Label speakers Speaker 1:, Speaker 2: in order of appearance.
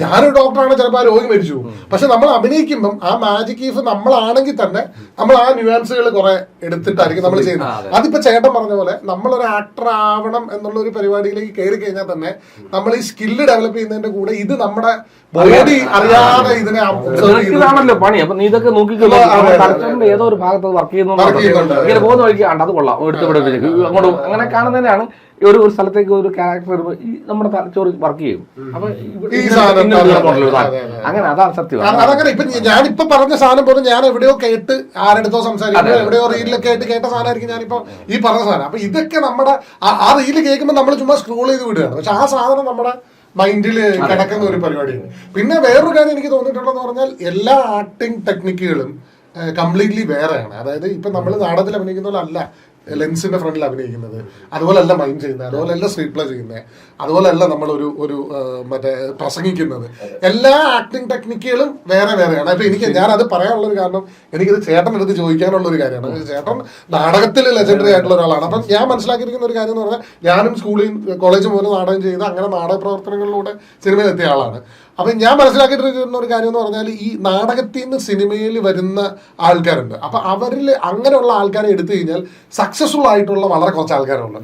Speaker 1: ഞാനൊരു ഡോക്ടറാണ്, ചിലപ്പോൾ ആ രോഗി മരിച്ചു പോകും. പക്ഷെ നമ്മൾ അഭിനയിക്കുമ്പം ആ മാജിക് ഈഫ് നമ്മളാണെങ്കിൽ തന്നെ നമ്മൾ ആ ന്യൂആൻസുകൾ കുറെ എടുത്തിട്ടായിരിക്കും നമ്മൾ ചെയ്യുന്നത്. അതിപ്പോ ചേട്ടൻ പറഞ്ഞ പോലെ നമ്മളൊരു ആക്ടർ ആവണം എന്നുള്ള ഒരു പരിപാടിയിലേക്ക് കയറി കഴിഞ്ഞാൽ തന്നെ നമ്മൾ ഈ സ്കില്ല് ഡെവലപ്പ് ചെയ്യുന്നതിന്റെ കൂടെ ഇത് നമ്മുടെ ബോഡി അറിയാതെ ഇതിനെ
Speaker 2: ഇതാണല്ലോ പണി. അപ്പൊ നീ ഇതൊക്കെ നോക്കിക്കോ, തലച്ചോറിന്റെ ഏതോ ഒരു ഭാഗത്ത് വർക്ക് ചെയ്യുന്നുണ്ട്, ഇങ്ങനെ പോകുന്ന വഴിക്ക് അത് കൊള്ളാം എടുത്ത് അങ്ങോട്ട് അങ്ങനെ കാണുന്നതിനാണ് ഒരു സ്ഥലത്തേക്ക് ഒരു ക്യാരക്ടർ വരുമ്പോൾ നമ്മുടെ തലച്ചോറ് വർക്ക് ചെയ്യും. അപ്പൊ അങ്ങനെ അതാണ് സത്യം.
Speaker 1: അതങ്ങനെ ഇപ്പൊ ഞാനിപ്പോ പറഞ്ഞ സാധനം പോലും ഞാൻ എവിടെയോ കേട്ട് ആരെടുത്തോ സംസാരിക്കുന്നു, എവിടെയോ റീലിലൊക്കെ ആയിട്ട് കേട്ട സാധനമായിരിക്കും ഞാനിപ്പോ ഈ പറഞ്ഞ സാധനം. അപ്പൊ ഇതൊക്കെ നമ്മുടെ ആ റീല് കേൾക്കുമ്പോൾ നമ്മൾ ചുമ്മാ സ്ക്രോൾ ചെയ്ത് വിടുകയാണ്. പക്ഷെ ആ സാധനം നമ്മുടെ മൈൻഡിൽ കിടക്കുന്ന ഒരു പരിപാടിയാണ്. പിന്നെ വേറൊരു കാര്യം എനിക്ക് തോന്നിയിട്ടുള്ളതെന്ന് പറഞ്ഞാൽ എല്ലാ ആക്ടിങ് ടെക്നിക്കുകളും കംപ്ലീറ്റ്ലി വേറെയാണ്. അതായത് ഇപ്പൊ നമ്മൾ നാടകത്തിൽ അഭിനയിക്കുന്ന പോലെ അല്ല ലെൻസിന്റെ ഫ്രണ്ടിൽ അഭിനയിക്കുന്നത്, അതുപോലല്ല മൈൻഡ് ചെയ്യുന്നത്, അതുപോലല്ല സ്ക്രീൻ പ്ലേ ചെയ്യുന്നത്, അതുപോലല്ല നമ്മൾ ഒരു മറ്റേ പ്രസംഗിക്കുന്നത്. എല്ലാ ആക്ടിങ് ടെക്നിക്കുകളും വേറെ വേറെയാണ്. അപ്പൊ ഞാൻ അത് പറയാനുള്ള ഒരു കാരണം എനിക്കിത് ചേട്ടൻ്റെ അടുത്ത് ചോദിക്കാനുള്ള ഒരു കാര്യമാണ്. ചേട്ടൻ നാടകത്തിൽ ലെജൻഡറി ആയിട്ടുള്ള ഒരാളാണ്. അപ്പം ഞാൻ മനസ്സിലാക്കിയിരിക്കുന്ന ഒരു കാര്യം എന്ന് പറഞ്ഞാൽ ഞാനും സ്കൂളിൽ കോളേജ് മുതൽ നാടകം ചെയ്ത് അങ്ങനെ നാടക പ്രവർത്തനങ്ങളിലൂടെ സിനിമയിൽ എത്തിയ ആളാണ്. അപ്പൊ ഞാൻ മനസ്സിലാക്കിയിട്ടിരിക്കുന്ന ഒരു കാര്യം എന്ന് പറഞ്ഞാൽ ഈ നാടകത്തിൽ നിന്ന് സിനിമയിൽ വരുന്ന ആൾക്കാരുണ്ട്. അപ്പൊ അവരിൽ അങ്ങനെയുള്ള ആൾക്കാരെ എടുത്തു കഴിഞ്ഞാൽ സക്സസ്ഫുൾ ആയിട്ടുള്ള വളരെ കുറച്ച് ആൾക്കാരുണ്ട്.